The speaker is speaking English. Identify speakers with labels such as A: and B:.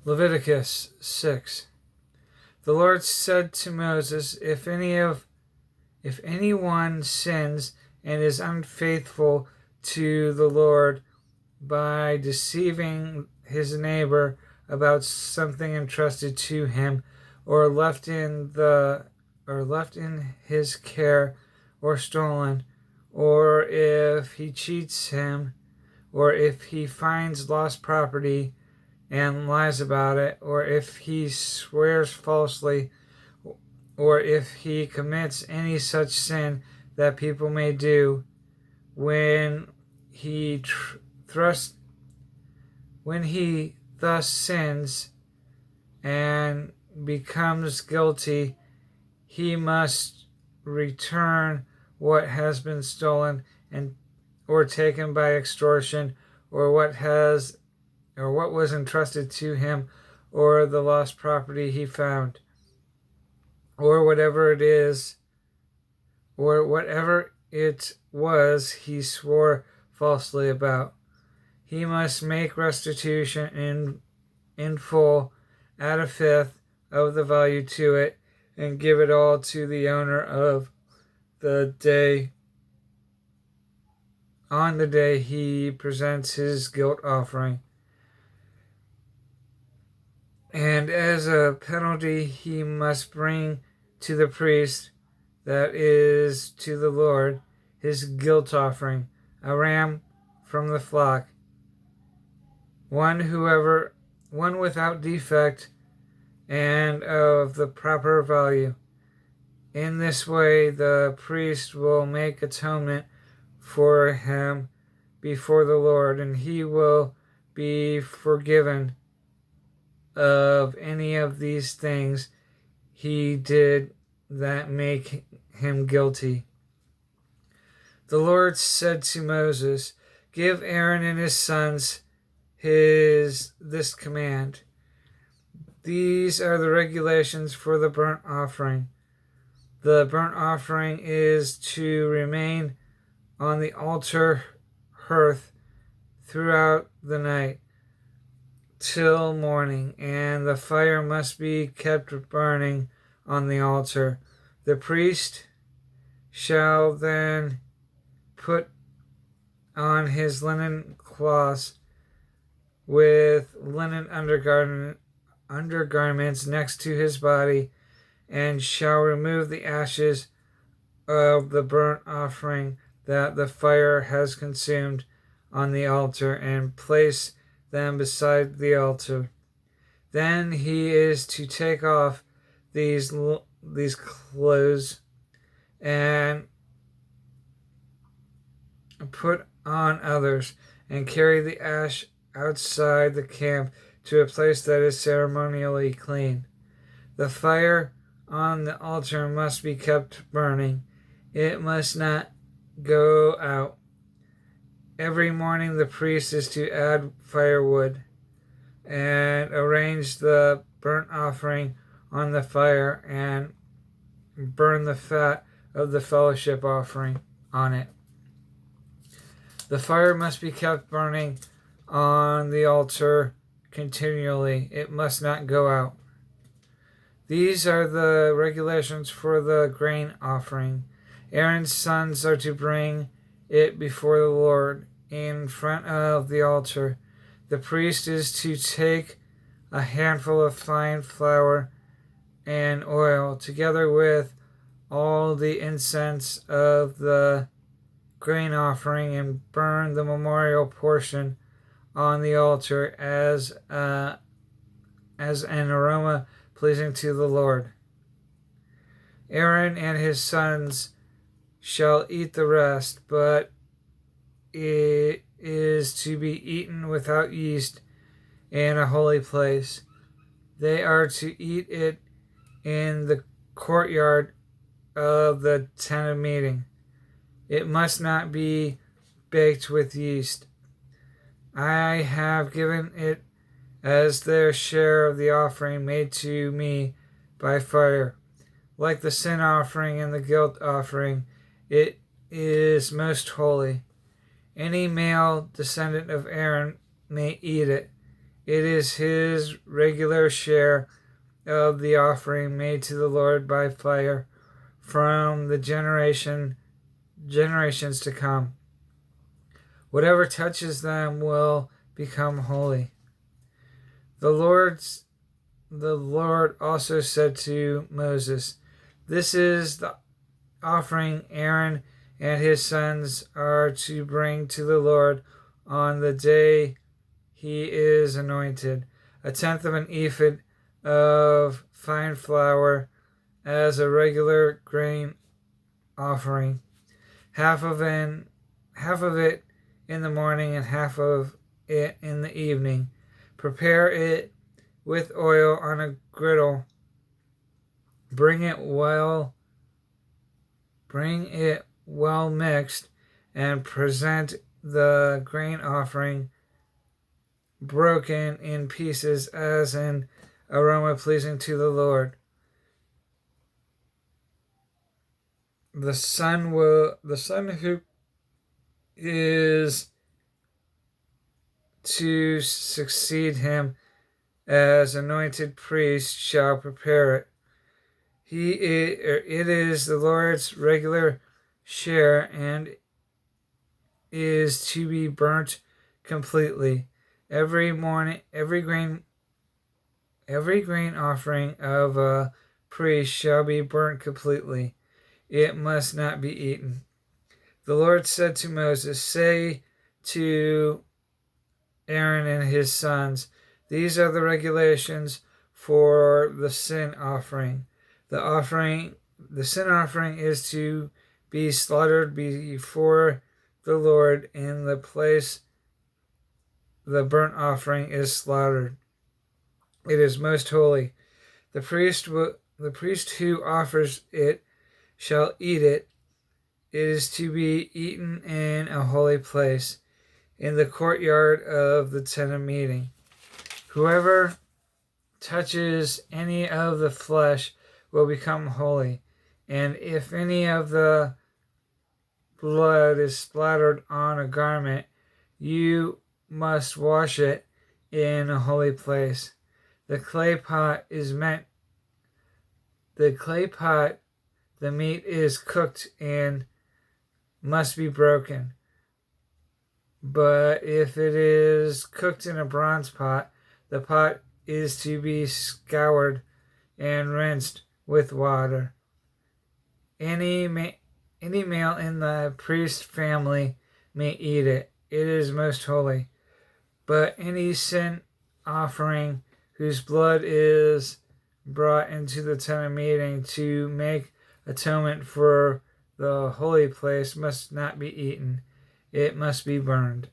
A: Leviticus 6. The Lord said to Moses, if anyone sins and is unfaithful to the Lord by deceiving his neighbor about something entrusted to him, or left in his care, or stolen, or if he cheats him, or if he finds lost property and lies about it, or if he swears falsely, or if he commits any such sin that people may do, when he thus sins and becomes guilty, he must return what has been stolen or taken by extortion, or what was entrusted to him, or the lost property he found, or whatever it was he swore falsely about. He must make restitution in full, add a fifth of the value to it, and give it all to the owner on the day he presents his guilt offering. And as a penalty, he must bring to the priest, that is, to the Lord, his guilt offering, a ram from the flock, one without defect and of the proper value. In this way, the priest will make atonement for him before the Lord, and he will be forgiven of any of these things he did that make him guilty. The Lord said to Moses, give Aaron and his sons this command. These are the regulations for the burnt offering. The burnt offering is to remain on the altar hearth throughout the night till morning, and the fire must be kept burning on the altar. The priest shall then put on his linen cloths with linen undergarments next to his body, and shall remove the ashes of the burnt offering that the fire has consumed on the altar, and place them beside the altar. Then he is to take off these clothes and put on others, and carry the ash outside the camp to a place that is ceremonially clean. The fire on the altar must be kept burning. It must not go out. Every morning the priest is to add firewood and arrange the burnt offering on the fire and burn the fat of the fellowship offering on it. The fire must be kept burning on the altar continually. It must not go out. These are the regulations for the grain offering. Aaron's sons are to bring it before the Lord in front of the altar. The priest is to take a handful of fine flour and oil, together with all the incense of the grain offering, and burn the memorial portion on the altar as an aroma pleasing to the Lord. Aaron and his sons shall eat the rest, but it is to be eaten without yeast in a holy place. They are to eat it in the courtyard of the tent of meeting. It must not be baked with yeast. I have given it as their share of the offering made to me by fire. Like the sin offering and the guilt offering, it is most holy. Any male descendant of Aaron may eat it. It is his regular share of the offering made to the Lord by fire from the generations to come. Whatever touches them will become holy. The Lord also said to Moses, "This is the offering Aaron and his sons are to bring to the Lord on the day he is anointed, a tenth of an ephah of fine flour as a regular grain offering, half of it in the morning and half of it in the evening. Prepare it with oil on a griddle. Bring it well mixed, and present the grain offering broken in pieces as an aroma pleasing to the Lord. The son who is to succeed him as anointed priest shall prepare it. It is the Lord's regular share and is to be burnt completely. Every grain offering of a priest shall be burnt completely. It must not be eaten. The Lord said to Moses, "Say to Aaron and his sons, these are the regulations for the sin offering. The sin offering is to be slaughtered before the Lord in the place the burnt offering is slaughtered. It is most holy. The priest who offers it shall eat it. It is to be eaten in a holy place, in the courtyard of the tent of meeting. Whoever touches any of the flesh will become holy, and if any of the blood is splattered on a garment, you must wash it in a holy place. The meat is cooked and must be broken. But if it is cooked in a bronze pot, the pot is to be scoured and rinsed with water. Any male in the priest's family may eat it. It is most holy. But any sin offering whose blood is brought into the tent of meeting to make atonement for the holy place must not be eaten. It must be burned."